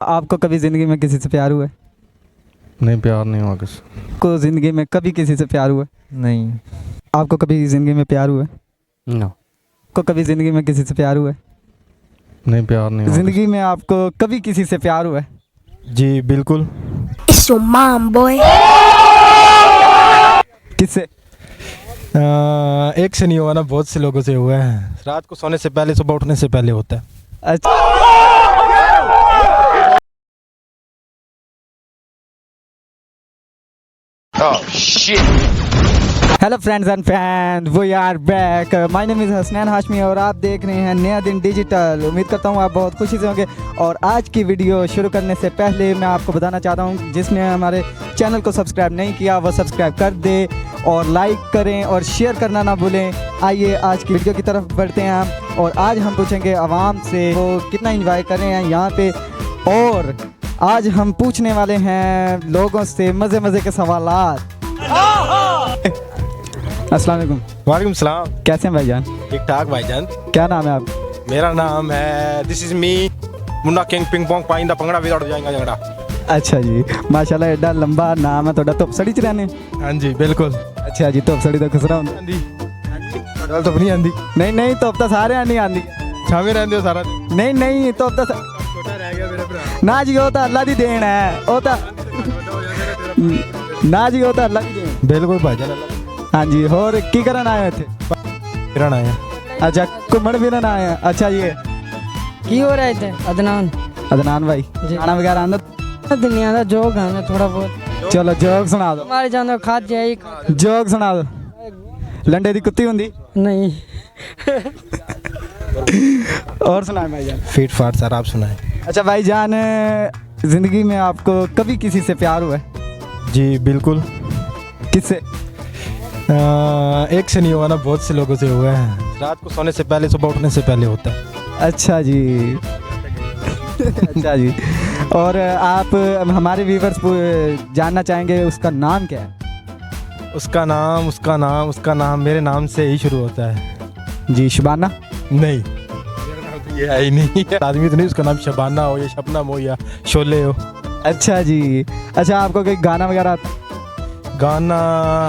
आपको कभी ज़िंदगी में किसी से प्यार हुआ है? नहीं, प्यार नहीं हुआ किसी को ज़िंदगी में कभी किसी से प्यार हुआ है? नहीं। आपको कभी ज़िंदगी में प्यार हुआ है? नो। को कभी ज़िंदगी में किसी से प्यार हुआ है? नहीं, प्यार नहीं हुआ ज़िंदगी में आपको कभी किसी से प्यार हुआ है? जी बिल्कुल। It's your mom, boy. किससे? एक से नहीं हुआ ना, बहुत से लोगों से हुआ है। रात को सोने से पहले, सुबह उठने से पहले होता है। अच्छा, hello friends and fan, we are back. My name is Hasnain Hashmi और आप देख रहे हैं नया दिन डिजिटल। उम्मीद करता हूँ आप बहुत खुशी से होंगे। और आज की वीडियो शुरू करने से पहले मैं आपको बताना चाहता हूँ, जिसने हमारे चैनल को सब्सक्राइब नहीं किया वो सब्सक्राइब कर दे और लाइक करें और शेयर करना ना भूलें। आइए आज की वीडियो की तरफ बढ़ते हैं हम। और आज हम पूछेंगे आवाम से वो कितना एंजॉय कर रहे हैं यहाँ पे। और आज हम पूछने वाले हैं लोगों से मज़े मज़े के सवालात। अस्सलाम वालेकुम। वालेकुम सलाम। कैसे हैं भाईजान? ठीक ठाक भाईजान। क्या नाम है आप? मेरा नाम है, this is me, Munna king ping pong पाइंदा पंगड़ा विदाउट जाएगा झगड़ा। अच्छा जी, माशाल्लाह एडा लंबा नाम है थोड़ा। तो सड़ी च रहने? हाँ जी बिल्कुल। अच्छा जी, तो सड़ी तो खुसरा होंदा? आंदी तो नहीं आंदी। नहीं तो सारे नहीं आंदी। छावे रहंदे हो सारा दिन। नहीं तो छोटा रह गया मेरा भरा। ना जी, वो तो अल्लाह दी देन है। वो तो ना जी, वो तो अल्लाह दी देन। बिल्कुल भाईजान। हाँ जी, और की करन आए थे? फिरन आया। अच्छा, घूमन फिरन आए हैं। अच्छा जी, की हो रहे थे? अदनान अदनान भाई, खाना वगैरह आंदा? दुनिया का जोक है थोड़ा बहुत। चलो जोक सुना दो। हमारे जानो खाद जाए जोक सुना दो। लंडे दी कुत्ती होंदी? नहीं। और सुनाए भाईजान। फीट फाट सर आप सुनाए। अच्छा भाईजान, जिंदगी में आपको कभी किसी से प्यार हुआ है? जी बिल्कुल। किससे? एक से नहीं हुआ ना, बहुत से लोगों से हुआ है। रात को सोने से पहले, सुबह उठने से पहले होता है। अच्छा जी। अच्छा जी, और आप हमारे व्यूवर्स को जानना चाहेंगे उसका नाम क्या है? उसका नाम मेरे नाम से ही शुरू होता है। जी, शबाना? नहीं, मेरा नाम तो ये है ही नहीं। आदमी तो नहीं उसका नाम शबाना हो या शबनम हो या शोले हो। अच्छा जी। अच्छा, आपको कोई गाना वगैरह आता? गाना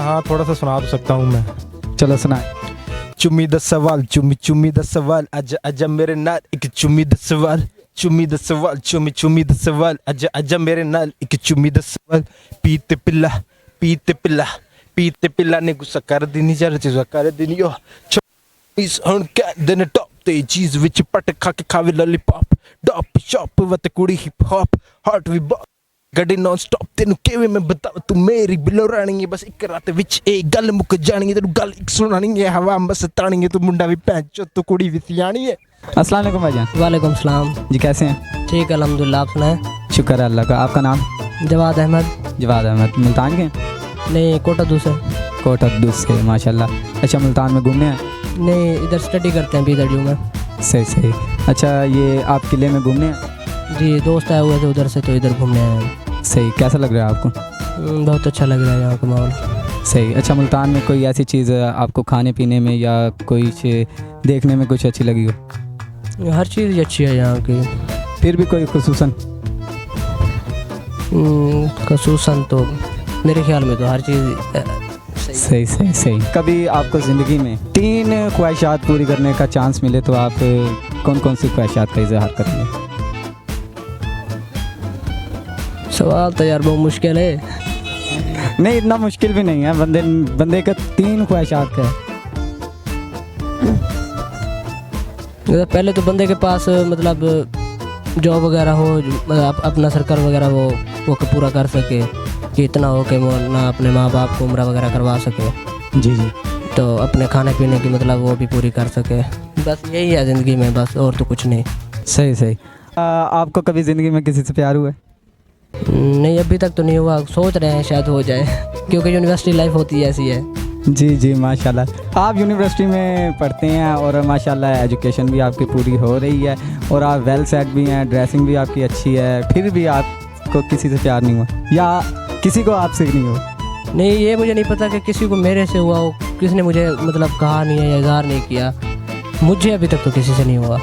हाँ थोड़ा सा सुना तो सकता हूँ मैं। चलो सुनाए। चुम्मी दा सवाल, चुम्मी दा सवाल, आजा आजा मेरे नाल एक चुम्मी दा सवाल, चुम्मी दा सवाल, चुम्मी दा सवाल, आजा आजा मेरे नाल एक चुम्मी दा सवाल। पीते पिल्ला ने गुस्सा कर देनी, जरा चीज़ कर देनी हो। इस हण के दिन टॉप ते चीज विच पट खा के खावे लॉलीपॉप, डॉप शॉप वत कुड़ी हिप हॉप, हार्ट वी बॉप गड्डी नॉन स्टॉप। तेनू किवें मैं बताव तू मेरी बिलो रानी है, बस एक रात विच ए गल मुक जानी है। तेनू गल एक सुनानी है, हवा बस तानी है। तू मुंडा भी पैंचो, तू कुड़ी भी सियानी है। अस्सलाम वालेकुम भाईजान। वालेकुम सलाम। जी कैसे हैं? ठीक अल्हम्दुलिल्लाह। आप सुनाए? शुक्र है अल्लाह का। आपका नाम? जवाद अहमद। जवाद अहमद। मुल्तान के? नहीं, कोटा दूसरे। कोटा दूसरे, माशाल्लाह। अच्छा, मुल्तान में घूमने हैं? नहीं, इधर स्टडी करते हैं BZU में। सही। अच्छा, ये आप किले में घूमने हैं? जी, दोस्त आए हुए थे उधर से, तो इधर घूमने आए हैं। सही। कैसा लग रहा है आपको? बहुत अच्छा लग रहा है यहाँ का माहौल। सही। अच्छा, मुल्तान में कोई ऐसी चीज़ आपको खाने पीने में या कोई देखने में कुछ अच्छी लगी हो? हर चीज़ अच्छी है यहाँ की। फिर भी कोई खुसूसन? खसूसन तो मेरे ख्याल में तो हर चीज़ सही। कभी आपको ज़िंदगी में 3 ख्वाहिशात पूरी करने का चांस मिले तो आप कौन कौन सी ख्वाहिशात का इजहार करेंगे? सवाल तो यार बहुत मुश्किल है। नहीं, इतना मुश्किल भी नहीं है। बंदे का 3 ख्वाहिशात का है। पहले तो बंदे के पास मतलब जॉब वगैरह हो, मतलब अपना सर्कल वगैरह वो पूरा कर सके, कि इतना हो कि वो ना अपने माँ बाप को उम्र वगैरह करवा सके। जी। तो अपने खाने पीने की मतलब वो भी पूरी कर सके। बस यही है ज़िंदगी में, बस और तो कुछ नहीं। सही। आपको कभी ज़िंदगी में किसी से प्यार हुआ है? नहीं, अभी तक तो नहीं हुआ। सोच रहे हैं शायद हो जाए, क्योंकि यूनिवर्सिटी लाइफ होती है ऐसी है। जी माशाल्लाह। आप यूनिवर्सिटी में पढ़ते हैं और माशाल्लाह एजुकेशन भी आपकी पूरी हो रही है और आप वेल सेट भी हैं, ड्रेसिंग भी आपकी अच्छी है, फिर भी आपको किसी से प्यार नहीं हुआ या किसी को आपसे नहीं हुआ? नहीं, ये मुझे नहीं पता कि किसी को मेरे से हुआ हो। किसने मुझे मतलब कहा नहीं है या इज़हार नहीं किया। मुझे अभी तक तो किसी से नहीं हुआ।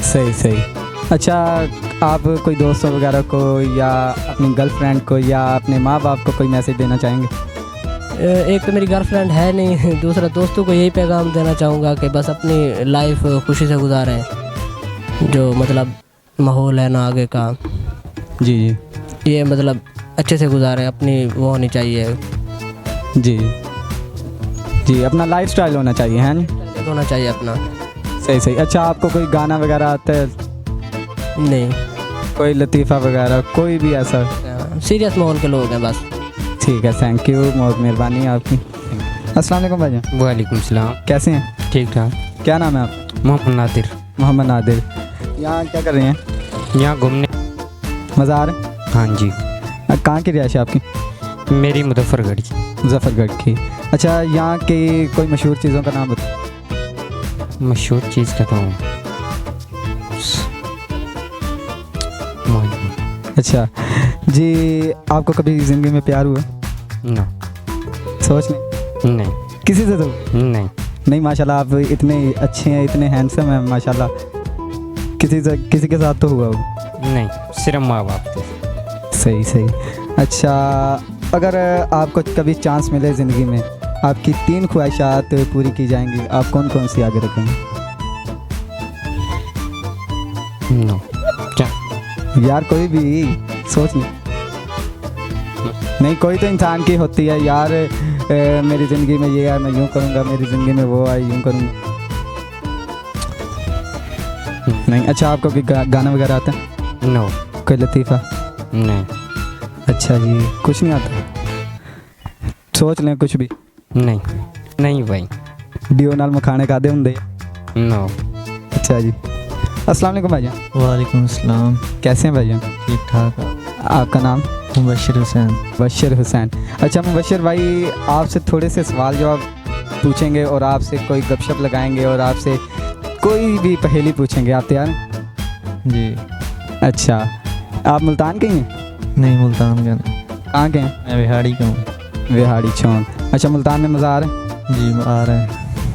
सही। अच्छा, आप कोई दोस्तों वगैरह को या अपनी गर्लफ्रेंड को या अपने माँ बाप को कोई मैसेज देना चाहेंगे? एक तो मेरी गर्लफ्रेंड है नहीं, दूसरा दोस्तों को यही पैगाम देना चाहूँगा कि बस अपनी लाइफ खुशी से गुजारें, जो मतलब माहौल है ना आगे का, जी जी ये मतलब अच्छे से गुजारें, अपनी वो होनी चाहिए, जी जी, अपना लाइफस्टाइल होना चाहिए, है नहीं? होना चाहिए अपना। सही सही। अच्छा, आपको कोई गाना वगैरह आता है? नहीं, कोई लतीफ़ा वगैरह, कोई भी ऐसा? सीरियस माहौल के लोग हैं बस। ठीक है, थैंक यू, बहुत मेहरबानी है आपकी। अस्सलाम वालेकुम भाईजान, वालेकुम सलाम। कैसे हैं? ठीक ठाक। क्या नाम है आप? मोहम्मद नादिर। मोहम्मद नादिर। यहाँ क्या कर रहे हैं? यहाँ घूमने। मज़ा आ रहा है? हाँ जी। कहाँ की रिहाइश है आपकी? मेरी मुजफ्फरगढ़ की। मुजफ्फरगढ़ की। अच्छा, यहाँ की कोई मशहूर चीज़ों का नाम बताओ। मशहूर चीज़ कहता हूँ। अच्छा जी, आपको कभी ज़िंदगी में प्यार हुआ? ना। सोच नहीं? नहीं। किसी से तो नहीं। नहीं? माशाल्लाह, आप इतने अच्छे हैं, इतने हैंडसम हैं माशाल्लाह। किसी के साथ तो हुआ होगा? नहीं, सिर्फ माँ बाप थे। सही सही। अच्छा, अगर आपको कभी चांस मिले ज़िंदगी में, आपकी 3 ख्वाहिशात पूरी की जाएंगी, आप कौन कौन सी आगे रखेंगे? नो। क्या? यार कोई भी सोच नहीं, कोई तो इंसान की होती है यार। मेरी ज़िंदगी में ये है, मैं यूँ करूँगा, मेरी ज़िंदगी में वो है, यूँ करूँगा। नहीं? अच्छा, आपको कोई गाना वगैरह आता है? नो। कोई लतीफ़ा? नहीं। अच्छा जी, कुछ नहीं आता? सोच लें कुछ भी। नहीं। नहीं भाई। डियो नाल मखाने खादे होंगे? नो। अच्छा जी। अस्सलाम वालेकुम भाईजान। वालेकुम अस्सलाम। कैसे हैं भाईजान? ठीक ठाक। आपका नाम? मुबशिर हुसैन। मुबशिर हुसैन। अच्छा मुबशिर भाई, आपसे थोड़े से सवाल जवाब पूछेंगे और आपसे कोई गपशप लगाएंगे और आपसे कोई भी पहेली पूछेंगे, आप तैयार हैं? जी। अच्छा, आप मुल्तान के ही हैं? नहीं, मुल्तान का नहीं। कहाँ के हैं? मैं बिहाड़ी का हूँ। बिहाड़ी चौंक। अच्छा, मुल्तान में मज़ा आ रहा है? जी, आ रहा है।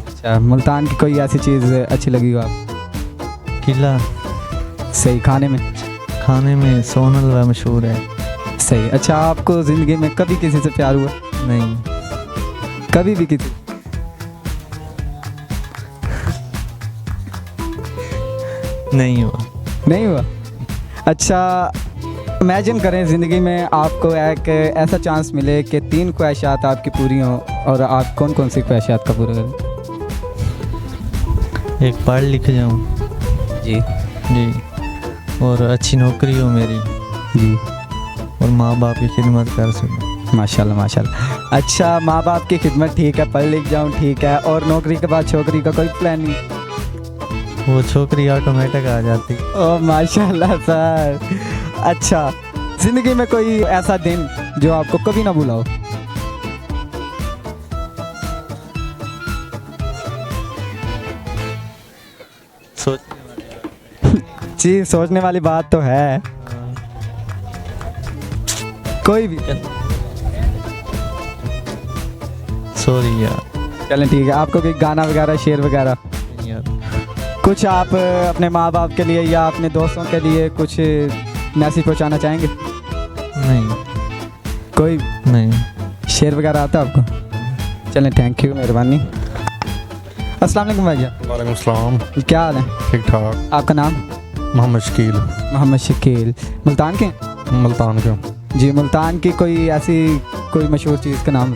अच्छा, मुल्तान की कोई ऐसी चीज़ अच्छी लगी हो आप? किला। सही। खाने में? खाने में सोन हलवा मशहूर है। सही। अच्छा, आपको ज़िंदगी में कभी किसी से प्यार हुआ? नहीं। कभी भी किसी? नहीं हुआ। नहीं हुआ? अच्छा, इमेजिन करें ज़िंदगी में आपको एक ऐसा चांस मिले कि 3 ख्वाहिशात आपकी पूरी हों, और आप कौन कौन सी ख्वाहिशात का पूरा करें? एक पढ़ लिख जाऊँ। जी जी। और अच्छी नौकरी हो मेरी, जी। और माँ बाप की खिदमत कर सकूँ। माशाल्लाह माशाल्लाह। अच्छा, माँ बाप की खिदमत ठीक है, पढ़ लिख जाऊँ ठीक है, और नौकरी के बाद छोकरी का कोई प्लान नहीं? वो छोकरी ऑटोमेटिक आ जाती। ओह माशाल्लाह सर। अच्छा, ज़िंदगी में कोई ऐसा दिन जो आपको कभी ना भुलाओ? सोच। जी, सोचने वाली बात तो है। कोई भी? सॉरी यार। चलें ठीक है। आपको कोई गाना वगैरह, शेर वगैरह यार कुछ आप अपने माँ बाप के लिए या अपने दोस्तों के लिए कुछ मैसेज पहुँचाना चाहेंगे? नहीं। कोई नहीं। शेर वगैरह आता है आपको? चलें, थैंक यू, मेहरबानी। अस्सलाम वालेकुम भाईजान। वालेकुम सलाम। क्या हाल है? ठीक ठाक। आपका नाम? मोहम्मद शकील। मोहम्मद शकील। मुल्तान के? मुल्तान के। जी। मुल्तान की कोई ऐसी कोई मशहूर चीज़ का नाम?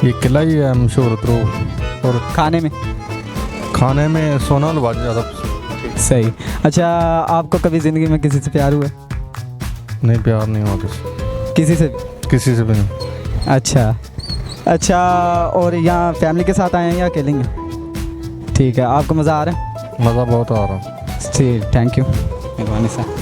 ये किला ही है मशहूर तो। और खाने में? खाने में सोना हलवा ज़्यादा। सही। अच्छा, आपको कभी ज़िंदगी में किसी से प्यार हुआ? नहीं, प्यार नहीं हुआ किसी से? किसी से भी नहीं। अच्छा अच्छा। और यहाँ फैमिली के साथ आए हैं या अकेले हैं? ठीक है। आपको मज़ा आ रहा है? मज़ा बहुत आ रहा है। ठीक, थैंक यू, मेहरबानी सर।